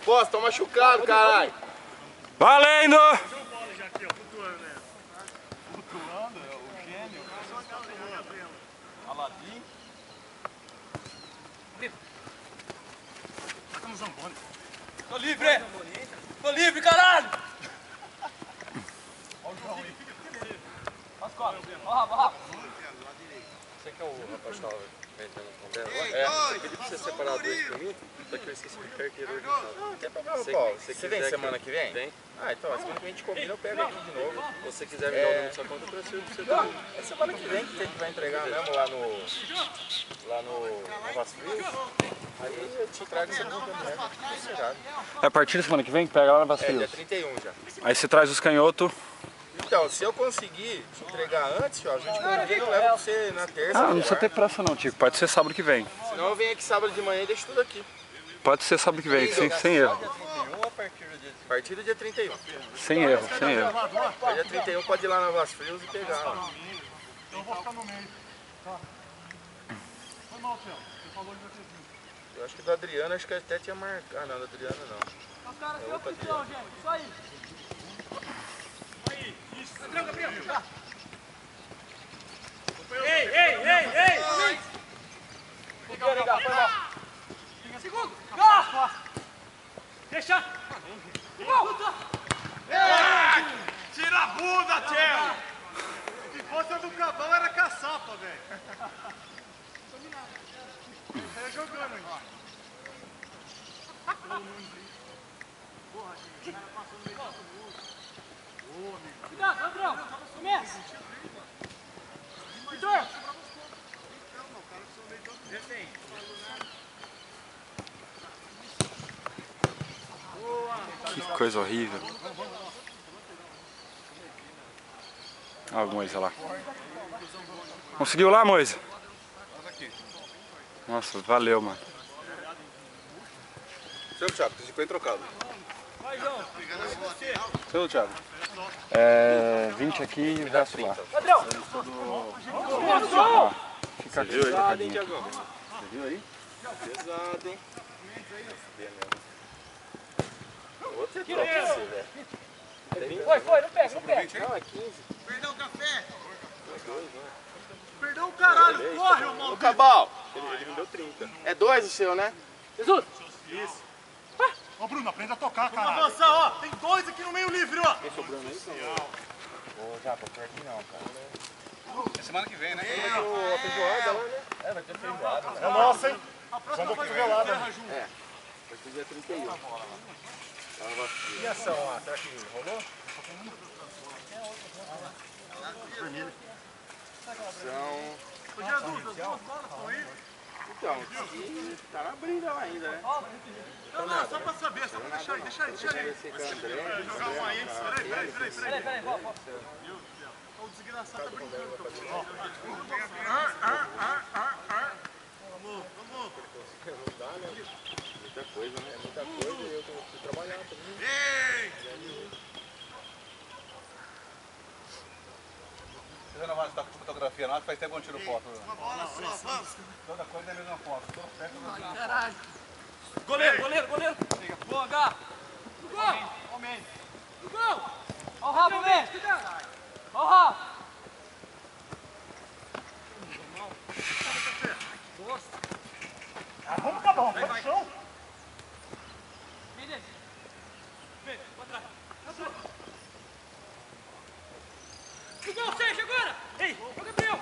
Posso, tô machucado, caralho. Valendo! Flutuando, o gênio. Aladim. Taca no Zamboni. Tô livre! Tô livre, caralho! Olha o João aí. As costas. Ó, ó. Você que é o rapaz que tava vendendo com dela? Eu pedi pra você separar dois pra mim, só que eu esqueci de carteira hoje. Não tem problema, Paulo. Você vem semana que vem? Vem. Ah, então, a semana que vem a gente combina, eu pego aqui de novo. Se você quiser me dar o nome da sua conta, eu transfiro pra você também. É semana que vem que a gente vai entregar mesmo lá no Novas Frias. Aí eu te trago essa conta mesmo. É a partir da semana que vem que pega lá na Novas É, dia Frias. 31 já. Aí você traz os canhotos. Então, se eu conseguir te entregar antes, ó, a gente combina, eu levo pra você na terça. Ah, não precisa ter pressa não, Tico. Pode ser sábado que vem. Senão eu venho aqui sábado de manhã e deixo tudo aqui. Pode ser sábado que vem, sem erro. A partir do dia 31. Sem erro, sem erro. Aí dia 31 pode ir lá na Novas Frias e pegar. Ó. Então eu vou ficar no meio. Tá. Foi mal, Theo. Você falou que vai ter vindo. Eu acho que do Adriano, acho que até tinha marcado. Ah, não, do Adriano não. Os caras têm opção, gente. Isso aí. Aí, isso. Gabriel. Ei! Fica legal, foi mal. Segundo. Gá! Deixa. Tira a bunda, Theo! Se fosse a do Cabal, era caçapa, velho. Saiu jogando aí. Cuidado, Gabriel. Começa. Vitor. Que coisa horrível. Olha o Moisa lá. Conseguiu lá, Moisa? Nossa, valeu, mano. Seu Thiago, você ficou trocado. Vai, João. Seu Thiago. É 20 aqui e o resto lá. Gabriel. Ó, fica aqui. Pesado, hein, Thiagão? Você viu aí? Pesado, hein? Outro é troca você, velho. Foi, não pega. Não, é 15. Perdão, café! É 2, né? Perdão, caralho! Corre, ô Ô, maldito! Cabal! Ele me deu 30. É 2 o seu, né? Jesus. Isso. Ô, Bruno, aprenda a tocar, cara. Vamos avançar, ó. Tem dois aqui no meio livre, ó. Quem sobrou aí? Ô, Japa, por aqui não, cara. É semana que vem, né? A feijoada lá, né? É, vai ter feijoada. É nossa, hein? A próxima vai ter guerra junto. É. Vai ser dia 31. E a ação lá, será que rolou? São... Ô, Jesus, as duas bolas estão aí? Então, e tá na briga lá ainda, né? Não, só pra saber, só pra deixar aí, deixa aí. Vai ser com o André, Jogar um aí, peraí. Peraí, volta. O desgraçado tá brincando com você. Vamos. muita coisa, né? Muita coisa e eu tenho que trabalhar também. Ei! Você não vai estar com fotografia não, faz tempo que eu não tiro foto. Uma bola só, vamos. Toda coisa é a mesma foto. Toda festa é a mesma foto. Caralho. Goleiro. Boa, Gá. No gol. Homem. No gol. Ó o rabo, vem. Ó o rabo. Vamos, Cabal, vai no chão. Vem desse. Vem, pra trás. No gol, Sérgio, agora. Ei, ô Gabriel.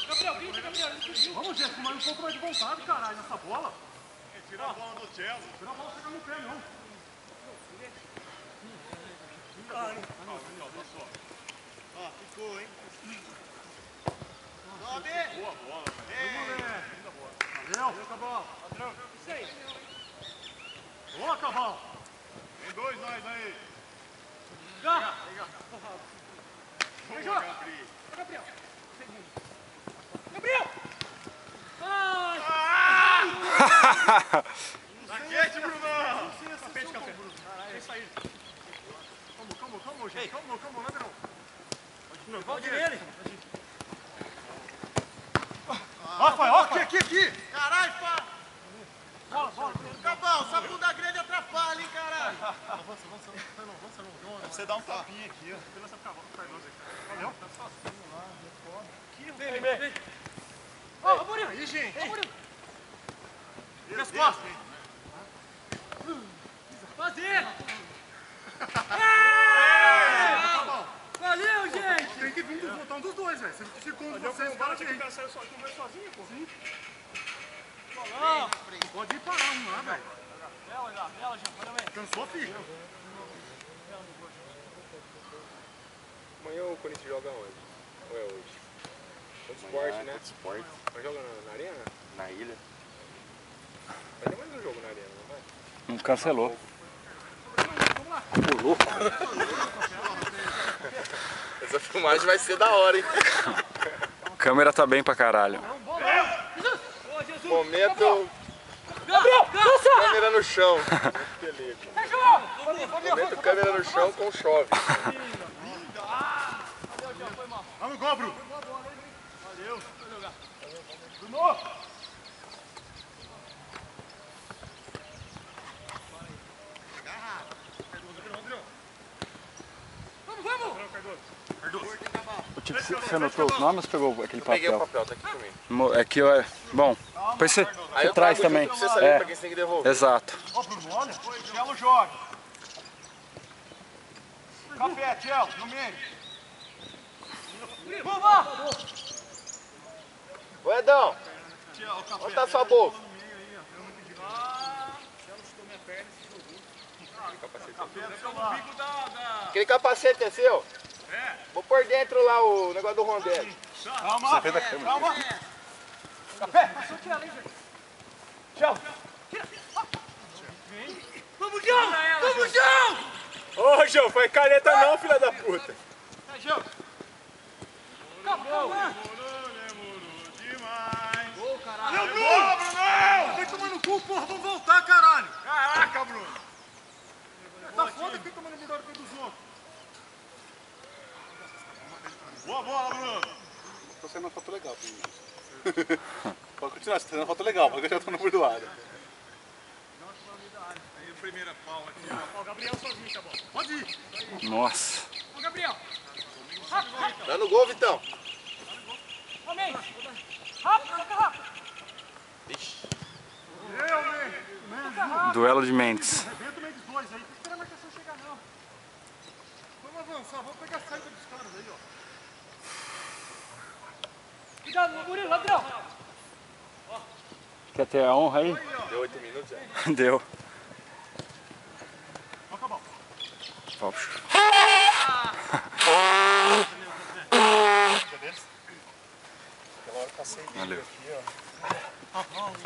Gabriel, grita, Gabriel. Ele fugiu. Vamos, gente, mas um pouco mais de vontade, caralho, nessa bola. Tira a bola do Chelsea. Tira a bola, chega no pé, não. Ó, ficou, hein? Sobe! Boa bola. Valeu, Cabal. Isso aí. Boa, Cabal. Tem dois nós aí. Gá. Boa, Gabriel. Gabriel. Ai. Raquete, Brunão! Tapete, café. É isso aí. Calma, gente. Calma, ladrão. Volta nele. Rafael, ó, aqui. Caralho, pá. Bola. você dar um tapinha aqui, ó. Pela essa Cardoso aqui. Valeu? Vem, vem. Ó, Murilo. Aí, gente. Ô, Murilo. Vira as costas. Fazer. Tá bom. Valeu, gente. Tem que vir botar um dos dois, velho. Você ficou com vocês, para Tinha que direito. pensar sozinho, pô. Sim. Não. Pode ir parar um lá, velho. Bela, Jean. Valeu, bem. Cansou, filho? Amanhã o Corinthians joga onde? Ou é hoje? Contra o Sport, né? Esporte, Vai jogar na arena? na ilha. Vai ter mais um jogo na arena, não vai? Não cancelou. Essa filmagem vai ser da hora, hein? A câmera tá bem pra caralho. Momento, Gabriel, cansa. câmera no chão. Beleza. Momento, câmera no chão com chove. Vamos, gol, Bruno. Valeu. Bruno. Você anotou os nomes ou pegou aquele Peguei o papel? papel, tá aqui comigo. É que eu... Bom, depois você Aí eu traz trago também. junto pra você saber pra quem você tem que devolver. Exato. Ó, Bruno, olha. Tchelo joga. Café, Tchelo, no meio. Vamos. Ô Edão, onde tá sua bolsa? Aquele capacete é seu? É. Vou pôr dentro lá o negócio do Rondelli. Calma, calma. Café. Tchau. Vamos, João. Vamos, João. Ô, João, foi caneta não, filha da puta. Acabou, né? Gol, caralho. Meu Bruno! Vem tomando cu, porra. Vamos voltar, caralho. Caraca, Bruno. Tá foda que tomando melhor que dos outros. Boa bola, Bruno. Tô sendo uma foto legal pra mim. Pode continuar, você tá sendo uma foto legal, porque eu já tô no bordoado. Aí a primeira pau aqui, ó. Ó, o Gabriel sozinho, tá bom. Pode ir. Nossa. Ô, Gabriel. Dá no gol, Vitão. Ô, Mendes. Rápido, toca rápido. Vixe. Duelo de Mendes. Arrebenta o meio dos dois aí. Não espera a marcação chegar, não. Vamos avançar, vamos pegar a saída dos caras aí, ó. Cuidado, Murilo, lateral. Quer ter a honra aí? Deu 8 minutos já. Deu. Vamos acabar. Valeu.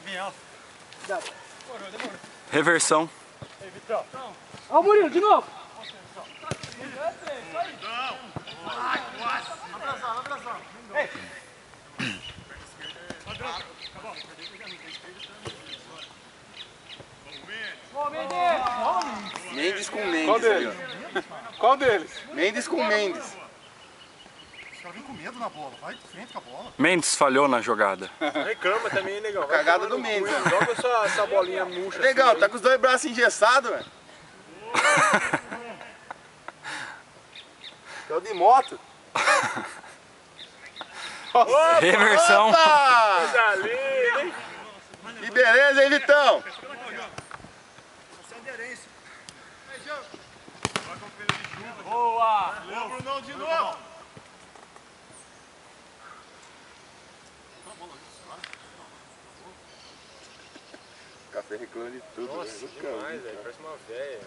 Vem alto. Reversão. Ó, o Murilo, de novo. Ô, Mendes. Mendes com Mendes. Qual deles? Qual deles? Mendes com Mendes. Os caras vêm com medo na bola. Vai de frente com a bola. Mendes falhou na jogada. Reclama também, negão. Cagada do Mendes. Joga essa bolinha murcha. Negão, tá com os dois braços engessados, velho. É o de moto. Reversão. Opa! Que beleza, hein, Vitão? Boa. Ô, Brunão, de novo. Café reclama de tudo. Nossa, demais, velho. Parece uma véia.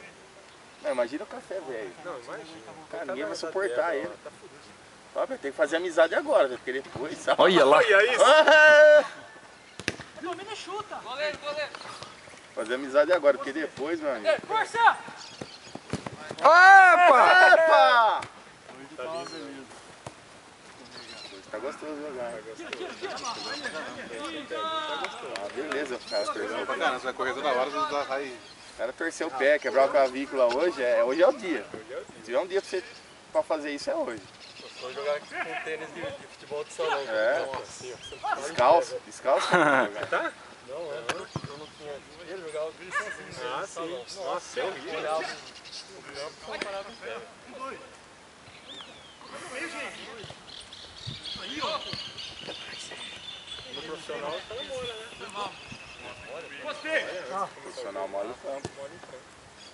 Não, imagina o café, velho. Não, imagina. Cara, ninguém vai suportar dela, ele. ó, tá fudido. Ó, vai ter que fazer amizade agora, velho, porque depois... Sabe? Olha lá. Olha isso. Domina e chuta. Goleiro. Fazer amizade agora, porque depois, meu amigo... Força. Opa! Epa! Tá lindo. Tá gostoso jogar. Tira. Ah, beleza, cara. Torceu. Cara, você vai correr toda hora, você vai... O cara torceu o pé, quebrar o clavícula hoje é o dia. Se tiver um dia pra fazer isso, é hoje. Vou jogar com tênis de futebol de salão. É. Nossa, assim, ó, você não pode Descalço. jogar. Tá? Não, eu não tinha dinheiro, jogava tudo sozinho. Ah, sim. Nossa, é horrível. No profissional, os caras moram, né? Profissional mora em campo.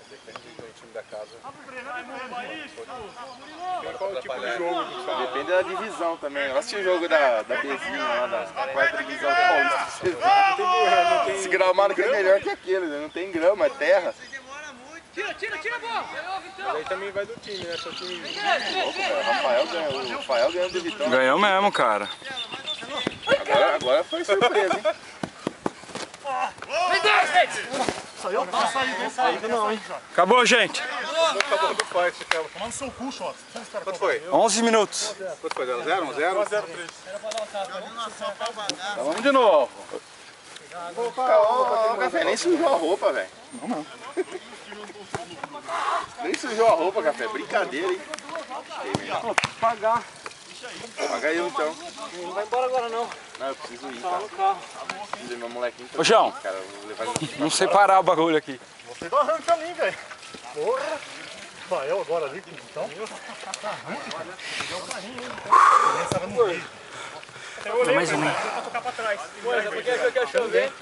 Depende do time da casa. Qual o tipo de jogo que fala? Depende da divisão também. Eu assisti o jogo da Bezinha lá, da quarta divisão do Paulista. Esse gramado aqui é melhor que aquele, né? Não tem grama, é terra. Tira a bola! Mas aí também vai do time, né? Seu time. O Rafael ganhou do Vitão. Ganhou mesmo, cara. Agora foi surpresa, hein? Acabou, gente. Acabou do forte, acabou. Tomando seu cu, Shots. Quanto foi? 11 minutos. Quanto foi? 0-0? 1-0? Tá, vamos de novo. Ô, Café, nem sujou a roupa, velho. Não. Nem sujou a roupa, Café. Brincadeira, hein? Pagar. Paga eu, então. Não vai embora agora não. Não, eu preciso ir, cara. No carro. Preciso ir, meu molequinho. Ô, João. Cara, eu vou levar ele. Não sei parar o bagulho aqui. Você dá arranca ali, velho. Porra. Rafael agora ali, então. Mais um. Coisa, porque é que eu quero chover.